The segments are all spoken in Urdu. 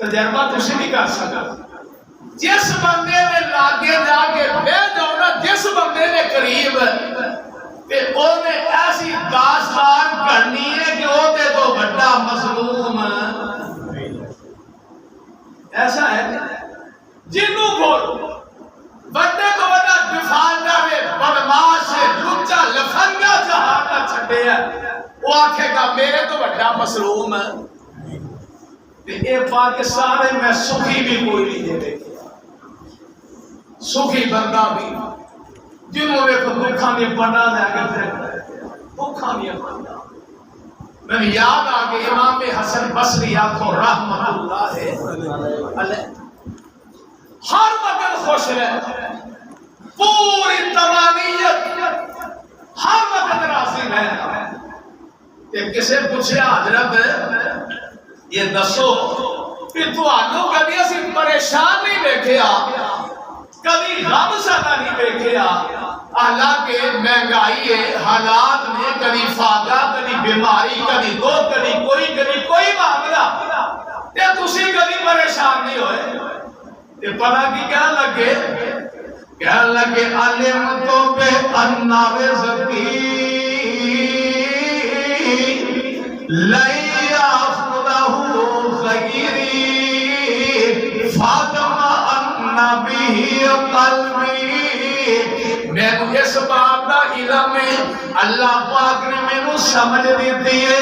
تجربہ تسی نہیں کر سکتا. جس بندے نے لاگے جا کے بہ جاؤ نا، جس بندے نے قریب تے اونے ایسی داستان کرنی ہے کہ او تے تو بڑا مظلوم ایسا ہے جنوں کو بڑے تو بڑا ڈیفالٹر ہے، بدماش ہے، لچا لفنگا جہاں نہ چھڈے ہے، وہ آکھے گا میرے تو بڑا مظلوم ہے. اے پاکستان میں سخی بھی کوئی نہیں دے دیکھا، سخی بندہ بھی جنہوں نے دکھاں میں پڑھا دے آگے پھر دکھاں میں پڑھا. میں یاد آگے امام حسن بصری آنکھوں رحمت اللہ علیہ ہر وقت خوش رہے، پوری تمامیت ہر وقت راضی رہے. کہ کسے پوچھے حضرت یہ دسو کہ تو آنو کبھی اسی پریشان نہیں دیکھیا، کبھی غم زدہ نہیں دیکھیا، حالانکہ مہنگائی ہے، حالات میں کبھی فاقہ، کبھی بیماری، کبھی دو، کبھی کوئی معاملہ، تے تسی کبھی پریشان نہیں ہوئے. تے پتہ کی کہہ لگے علم تو بے انا رزقی لئی آخدہو غیری فاطمہ انا بھی قلبی. میں نے اس بات کا علم ہے، اللہ پاک نے میں نے سمجھ دیتی ہے،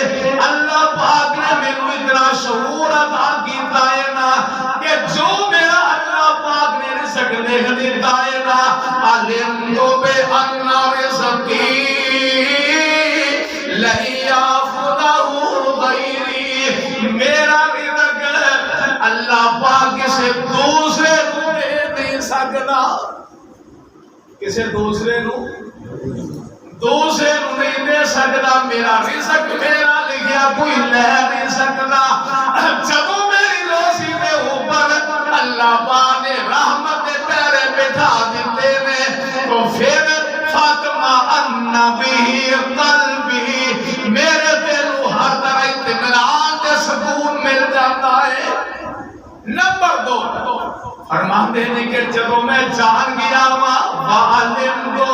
اللہ پاک نے میں نے اتنا شعور عطا کیتا ہے نا کہ جو میرا اللہ پاک نے رزق دیکھ دیتا ہے نا، علم تو بے انا رزقی لئی آخدہو غیری. میرا رزق اللہ پاک سے دوسرے کو دے نہیں سکتا، کسے دوسرے نو نہیں دے سکتا. میرا رزق میرا لکھیا کوئی لے نہیں سکتا. جب میری روزی میں اوپر اللہ پاک نے رحمت پیرے بٹھا دیتے نے تو پھر فاطمہ النبی قلبی میرے دل ہر طرح اطمینان کے سکون مل جاتا ہے. نمبر 2 فرماتے ہیں کہ جب میں جان گیا وعلم تو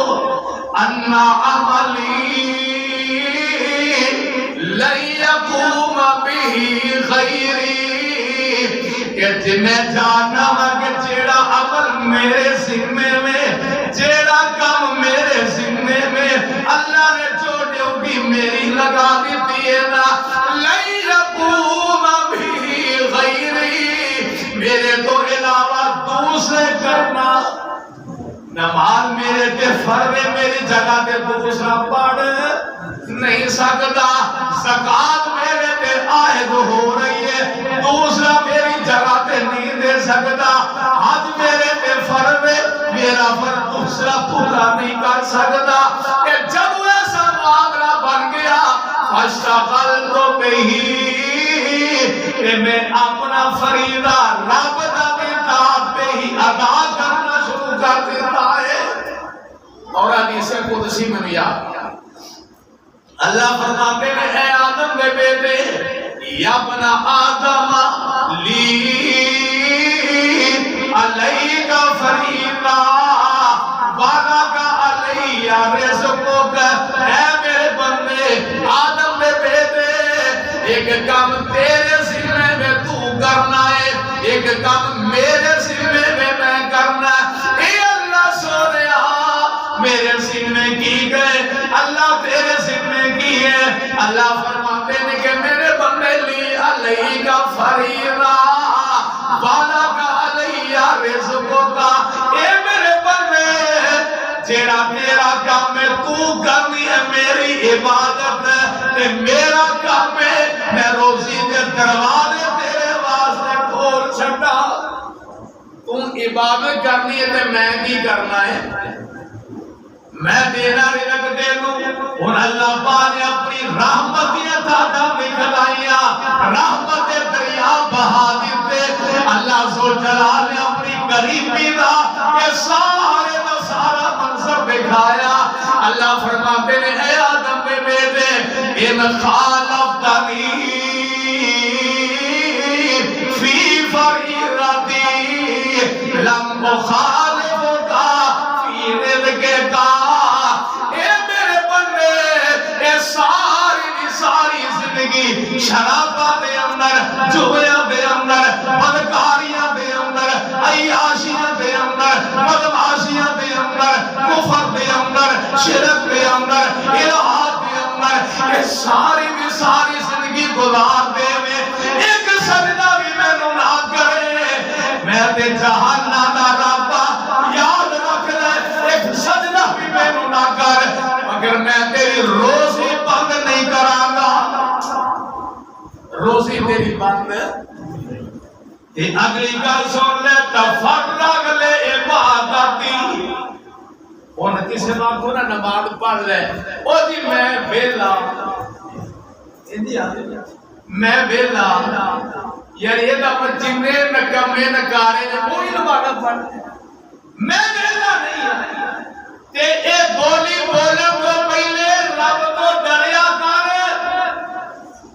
انا عملی لن یقوم به غیری. کہ جنہیں جانا کہ جیڑا عمل میرے ذمے میں، جیڑا کام میرے ذمے میں اللہ نے جو ڈیوٹی میری لگا دیتی ہے نا، لن یقوم به غیری، میرے تو علاوہ دوسرے کرنا. نماز میرے تے فرض میری جگہ تے دوسرا پڑھ نہیں سکتا، زکات میرے تے عائد ہو رہی ہے دوسرا میری جگہ تے نہیں دے سکتا، حج میرے تے فرض میرا فرض دوسرا پورا نہیں کر سکتا. کہ جب ایسا معاملہ بن گیا فاشتغلت بہ، کہ میں اپنا فریضہ رب دا اطاعت پہ ہی ادا کرنا شروع کر دیتا ہے. اور حدیث قدسی میں یاد اللہ فرماتے ہیں اے آدم کے بیٹے، یا بنا آدم لی علیک فریضہ ولک علی رزقک. اے میرے بندے آدم کے بیٹے، ایک کام تیرے ذمہ میں تو کرنا ہے، ایک کام میرے ذمہ میں کرنا ہے. اے اللہ سونیا میرے ذمہ کی گئے، اللہ تیرے ذمہ کی ہے. اللہ فرماتے ہیں کہ میرے بندے لی علیہ کا فریضہ ولک علی رزقک. اے میرے بندے جیڑا تیرا کام ہے تو کرنی ہے میری عبادت ہے، میرا کام ہے میں روزی کے دروازے تیرے واسطے کھول چھڑا. تم عبادت کرنی ہے تو میں کی کرنا ہے، میں دینا رزق دے دوں. اور اللہ پاک نے اپنی رحمتیں تھا نکلائیاں، رحمت دریا بہا دیتے. اللہ ذوالجلال نے اپنی قریبی دا یہ سارے دا سارا منظر دکھایا. اللہ فرماتے ہیں اے آدم کے بیٹے، ان خالفتنی فی مخالف کا فی رزق کا۔ اے میرے بندے اے ساری زندگی شرابہ دے اندر، جویا دے اندر، بدکاریاں دے اندر، عیاشیاں دے اندر، بدمعاشیاں دے اندر، کفر دے اندر، شرک دے اندر، الہات دے اندر، یہ ساری زندگی گزار دے میں ایک سجدہ بھی میں نہ کرے، میں تے جہنم دا ربا یاد رکھ لے، ایک سجدہ بھی میں نہ کر، مگر میں تیری روزی بند نہیں کراں گا، روزی تیری بند۔ تے اگلی گل سن لے، تفرغ لے عبادتی، ان کسی بات کو نہ نماز پڑھ لے، او جی میں ویلا، میں ویلا، یار یہ تو جننے نکمے نکارے نے وہی نماز پڑھ لے، میں ویلا نہیں ہوں۔ تے اے بولی بولن کو پہلے رب کو ڈریا کر،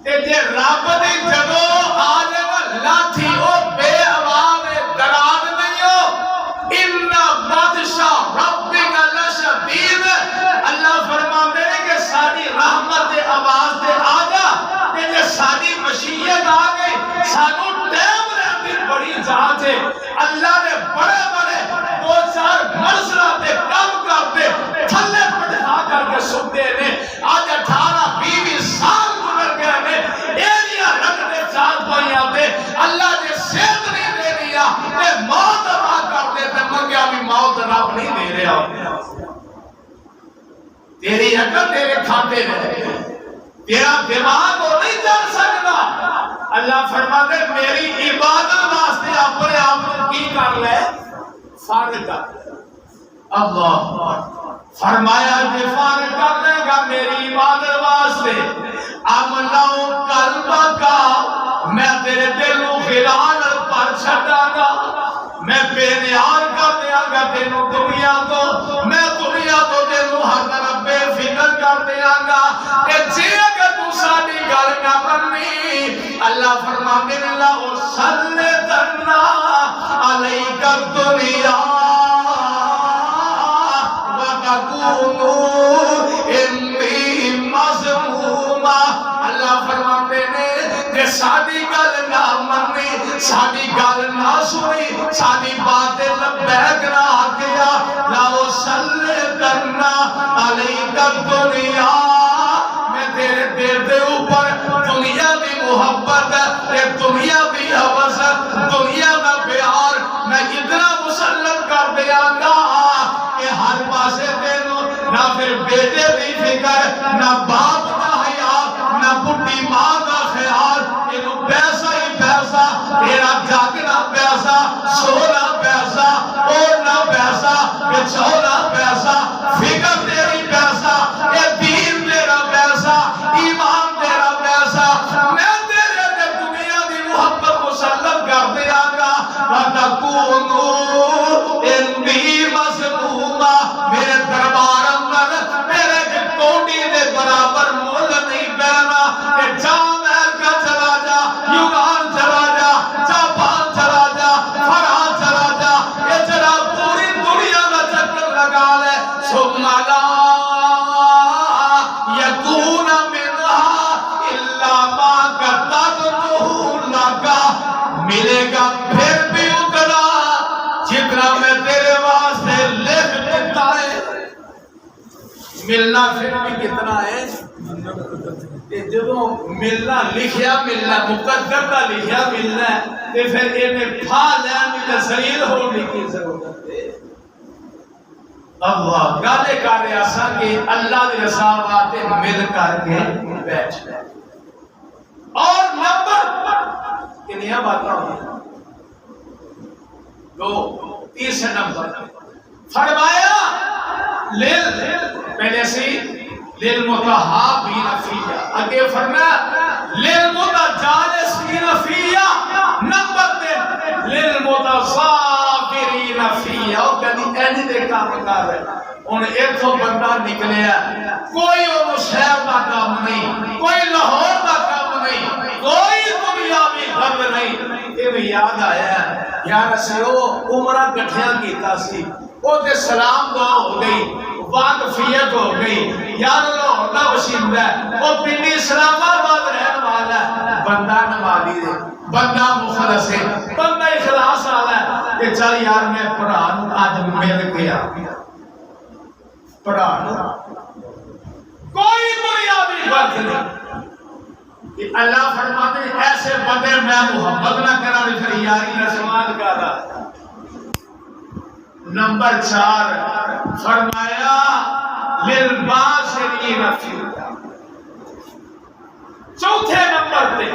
تے جے رب دی جگہ آ جائے لاٹھی او بے آواز دراد نہیں ہو، ان بادشاہ ربک لشدید، اللہ فرماتے ہیں کہ ساری رحمت دے آواز دے آ جا، تے جے ساری مشیت آ گئی سانو ٹائم رہتی بڑی جانچ ہے، اللہ نے بڑے دو چار مرسلہ تے کم کرتے تھلے پڑھا کر کے سکتے ہیں، آج 18-20 سال گزر گئے ہیں، ایریا رکھتے چاند کوئی آتے، اللہ نے صحت نہیں دے دیا، تے موت عطا کرتے تے منگیا بھی موت رب نہیں دے رہا، تیری عقل تیرے کھاتے رہے، تیرا دماغ وہ نہیں جان سکتا۔ اللہ فرماتے میری عبادت واسطے اپنے آپ کو کی کر لے، فارغ کر، اللہ فرمایا کہ فارغ کر لے گا میری عبادت واسطے، املاؤ قلبہ کا، میں تیرے دل کو غران پر چھٹا گا، میں بے نیار کر دیا گا تینوں دنیا کو، میں دنیا کو تینوں ہر طرف بے فکر کر دیا گا، کہ جی اگر تو ساری گل نہ بننی، اللہ فرماتے ہیں اللہ سلطنا علیک الدنیا وتکونو انی مذموما، اللہ فرماتے ہیں کہ ساری گل نہ مننی، ساری گل نہ سنی، ساری باتیں لبیک نہ کیا، لاؤ سلطنا علیک الدنیا، میں تیرے دل دے اوپر دنیا دی محبت ہے، دنیا دی حوث، دنیا دا پیار میں اتنا مسلط کر دیا گا کہ ہر پاسے تینوں نہ پھر بیٹے دی فکر، نہ باپ دا حیال، نہ بڑی ماں دا خیال، تینوں پیسہ ہی پیسہ، تیرا جاگنا پیسہ، سونا پیسہ، اوڑنا پیسہ، بچھونا پیسہ، فکر تیری پیسہ، یہ دین تیرا پیسہ، ایمان تیرا پیسہ، میں تیرے دے دنیا دی محبت مسلط کر دیا گا، وَتَكُونُ اِنْدِي مَسْمُومًا، میرے دربار اندر میرے کے کوٹی دے برابر مول نہیں پہنا، کہ جام کا چلا جا، یونان چلا جا، جاپان چلا جا، فران چلا جا، یہ چلا پوری دنیا میں چکر لگا لے، ثُمَّ لَا يَكُونَ مِنْهَا إِلَّا مَا كَتَبْتُهُ لَكَ، ملے گا پھر بھی اتنا جتنا میں تیرے واسطے لکھ دیتا ہے، ملنا پھر بھی کتنا ہے، کہ جدوں ملنا لکھیا ملنا مقدر کا لکھیا ملنا ہے، تے پھر انہیں پھا لینے میں ذلیل ہونے کی ضرورت ہے۔ اللہ گالے کر رہا سا کہ اللہ دی رضا باتیں مل کر کے بیٹھ جائے، اور نمبر کنیا باتیں ہوئی دو، تیسرے نمبر فرمایا پہلے سے للمتحابین فیہ، آگے فرمایا للمتجالسین فیہ، نمبر 3 للمتصابرین فیہ، اور کہنی اینی دے کام کر رہے ان ایک تو بندہ نکلیا، کوئی انہوں شہر کا کام نہیں، کوئی لاہور کا کام نہیں، کوئی دنیاوی غرض نہیں، یہ بھی یاد آیا ہے یار اسی او عمرہ کٹھیاں کیتا سی او تے سلام دعا ہو گئی واقفیت ہو گئی یار لاہور دا وسیلہ ہے او پنڈی اسلام آباد رہن والا ہے بندہ نمازی ہے بندہ مخلص ہے بندہ اخلاص والا ہے کہ چل یار میں پڑھا نوں اج مل گیا پڑھا کوئی دنیاوی غرض نہیں کہ اللہ فرماتے ہیں ایسے بندے میں محبت نہ کرا تو پھر یاری کا سوال کر رہا. نمبر 4 فرمایا للباسرین فی اللہ. چوتھے نمبر پہ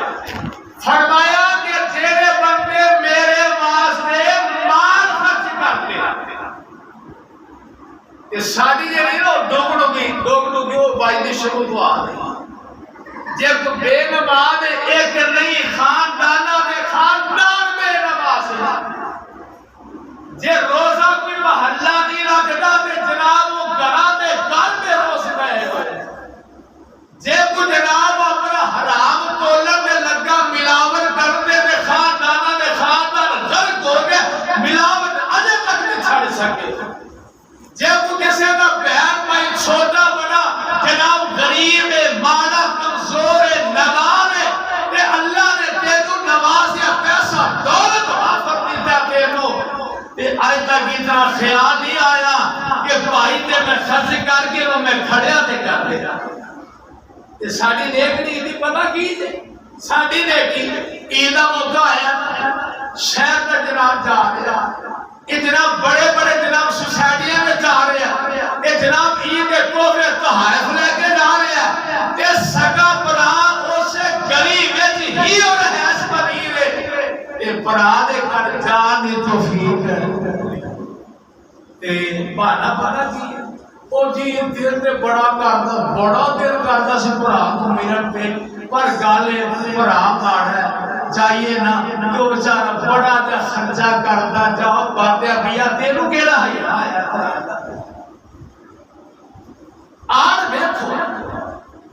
فرمایا کہ تیرے بندے میرے واسطے مال خرچ کرتے ہیں. یہ ساری یہ نہیں نا دوگنوں کی وہ بائی دی شروع تو آ رہی جب بے نماز ایک نہیں خاندانہ میں خاندان بے نماز ہے. جے روزہ کوئی محلہ نہیں رکھتا تے جناب وہ گھراں دے گھر میں روز گئے ہوئے. جے کوئی جناب اپنا حرام تولن میں لگا ملاوٹ کرنے تے خاندانہ دے خاندان غرق ہو گئے ملاوٹ اجے تک نہیں چھڑ سکے. جے کوئی کسی کا بہن بھائی چھوٹا بڑا جناب غریب ہے مالا کمزور ہے نادان ہے تے اللہ نے تینوں نواز یا پیسہ دولت آفر دیتا تینوں تے آج تک اتنا خیال نہیں آیا کہ بھائی تے میں خرچ کر کے وہ میں کھڑیا تے کر دے گا. تے ساڑی نیک نہیں تھی پتہ کیجئے ساڑی نیکی عیدہ موقع ہے شہر کا جناب جا رہا یہ جناب بڑے بڑے جناب سوسائٹیاں میں جا رہے ہیں یہ جناب عید کے تحفے تحائف لے کے جا رہے ہیں تے سگا برا اسے گلی وچ ہی اور حیث بنی رہے تے برا دے کر جان دی توفیق ہے تے بہانا کی او جی دل تے بڑا دل کردا سی برا کو ملن تے پر گالے برا ماڑا ہے چاہیے نا جو بیچارہ بڑا جا خرچہ کرتا جاؤ باتیں بھیا تینوں کیڑا ہے آیا آج دیکھو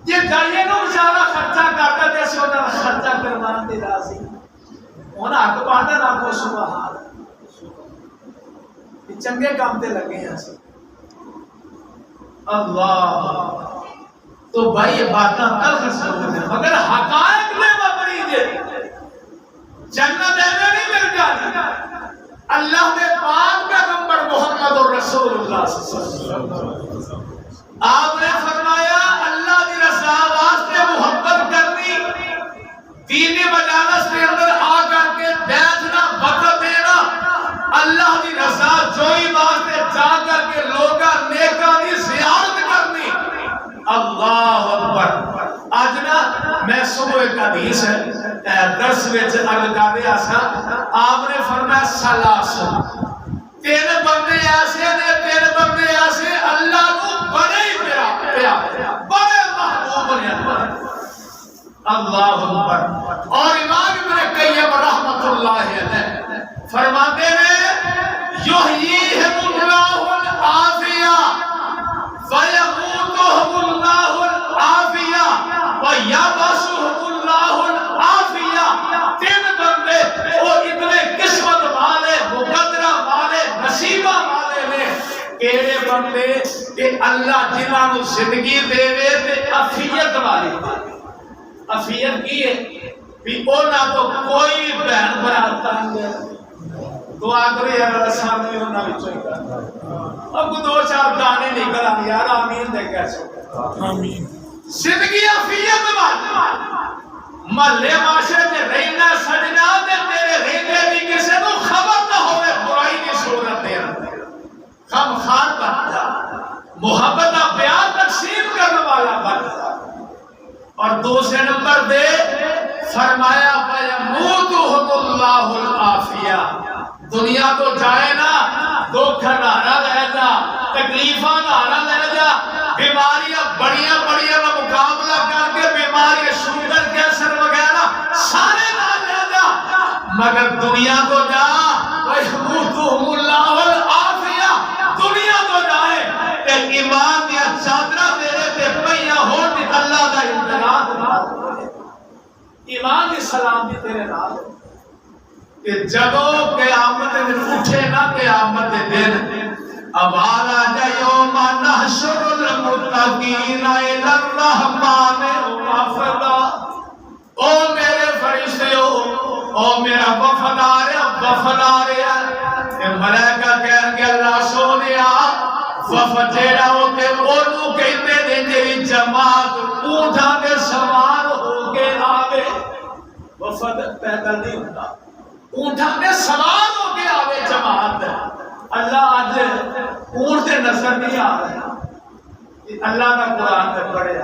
یہ چاہیے نا بیچارہ خرچہ کرتا جیسے ہوتا خرچہ کروانا دے راضی ہونا حق بانٹا نہ کو سبحان یہ چنگے کام تے لگے ہیں اللہ تو بھائی یہ باتاں کل خرچ ہوتے ہیں مگر حقائق میں مبنی دے جنت ایویں نہیں مل جاتی. اللہ نے پاک پیغمبر محمد رسول اللہ صلی اللہ علیہ وسلم آپ نے فرمایا اللہ کی رضا واسطے محبت کرنی دینی مجالس کے اندر آ کر کے بیٹھنا وقت دینا اللہ کی رضا جوئی واسطے جا کر کے لوگاں نیکاں دی زیارت کرنی. اللہ اکبر. آج نا میں صبح ایک حدیث ہے درس وچ عرض کر رہا سا آپ نے فرمایا سلاسل 3 بندے ایسے نے 3 بندے ایسے اللہ کو بڑے ہی پیارے بڑے محبوب نے اللہ اکبر. اور امام ابن قیم رحمۃ اللہ علیہ فرماتے ہیں یحییہم اللہ العافیہ ویموتہم اللہ العافیہ وَيَبَسُهُمُ اللَّهُ الْعَافِيَةَ. 3 بندے وہ اتنے قسمت والے مقدرہ والے نصیبہ والے نے کیڑے بندے کہ اللہ جنہاں نو زندگی دے وے تے عافیت والی عافیت کی ہے بھی اونا تو کوئی بہن برات تنگ دعا کرو یا اللہ سامنے انہاں وچوں ہی کر اب 2-4 دانے نکل آ یار آمین دے کیسے آمین. زندگی عافیت والی محلے معاشرے تے رہنا سجنا تے تیرے رہندے بھی کسے نو خبر نہ ہوے برائی دی صورت دے غم خار بن جا محبت کا بیان تقسیم کرنے والا بن جا. اور دوسرے نمبر دے فرمایا وَيَمُوتُهُمُ اللَّهُ الْعَافِيَةَ. دنیا تو جائے نا دکھ نہ رہ جا تکلیفاں نہ لے جا بیماریاں بڑیاں بڑیاں کا مقابلہ کر کے بیماریاں شوگر کینسر وغیرہ سارے نہ لے جا مگر دنیا تو جا وَيَمُوتُهُمُ اللَّهُ الْعَافِيَةَ. دنیا تو جائے تے ایمان دیا چادرہ تیرے تے پہیاں ہو تے اللہ کا امتحان ایمان کی سلام بھی تیرے نال کہ جدو قیامت دن اٹھے نا قیامت دن آواز آ جائے یوم نحشر المتقین الی الرحمن وفدا او میرے فرشتے او میرا وفدار کہ ملائکہ کہن کہ اللہ سونیا وفد جیڑا ہوتے اونوں کہتے نے جیڑی جماعت اونٹاں دے سوار ہو کے آوے وفد پیدل نہیں ہوتا اونٹاں دے سوار ہو کے آوے جماعت اللہ آج اونٹ دے نظر نہیں آ رہا اللہ کا قرآن میں پڑھے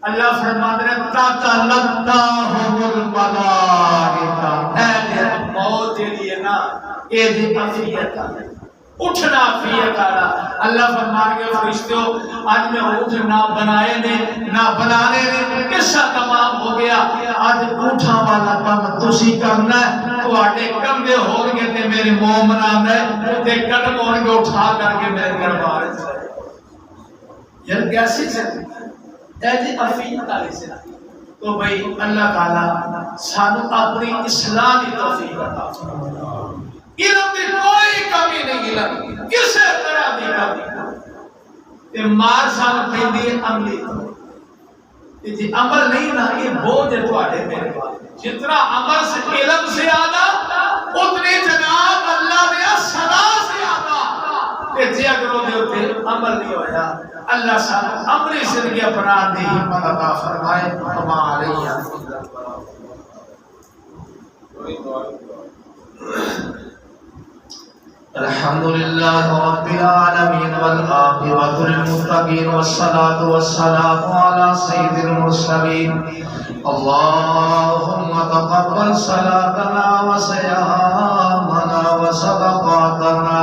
اللہ فرماتے ہیں تَتَلَقَّاهُمُ الْمَلَائِكَةُ اے موت جیڑی ہے نا اے دی عافیت ہے اٹھنا عافیت آنا اللہ فرمان کے فرشتوں آج میں اٹھ نہ بنائے نے نہ بنانے نے قصہ تمام ہو گیا آج اٹھا والا کام تسی کرنا ہے تو آٹے کمدے ہونگے تے میرے مومنان ہے تے قدم ہونگے اٹھا کر کے میرے دربار سے یہ کیسی سے ایجی عافیت آلی سے تو بھئی اللہ تعالیٰ سانو اپنی اصلاحی توفیق عطا فرمائے علم دی کوئی کمی نہیں علم کسے طرح دی کمی تے مار سان پیندی عملی تو جی عمل نہیں نا یہ بوجھ ہے تو آڑے میرے بات جتنا عمل سے علم سے آدھا اتنی جناب اللہ نے صدا سے آدھا کہ جی اگر وہ دیوتے عمل نہیں ہویا اللہ سان عملی زندگی اپنا دی حکمت عطا فرمائے وما علیہ الحمد لله رب العالمين والعاقبة للمتقين والصلاة والسلام على سيد المرسلين اللهم تقبل صلاتنا وصيامنا وصدقاتنا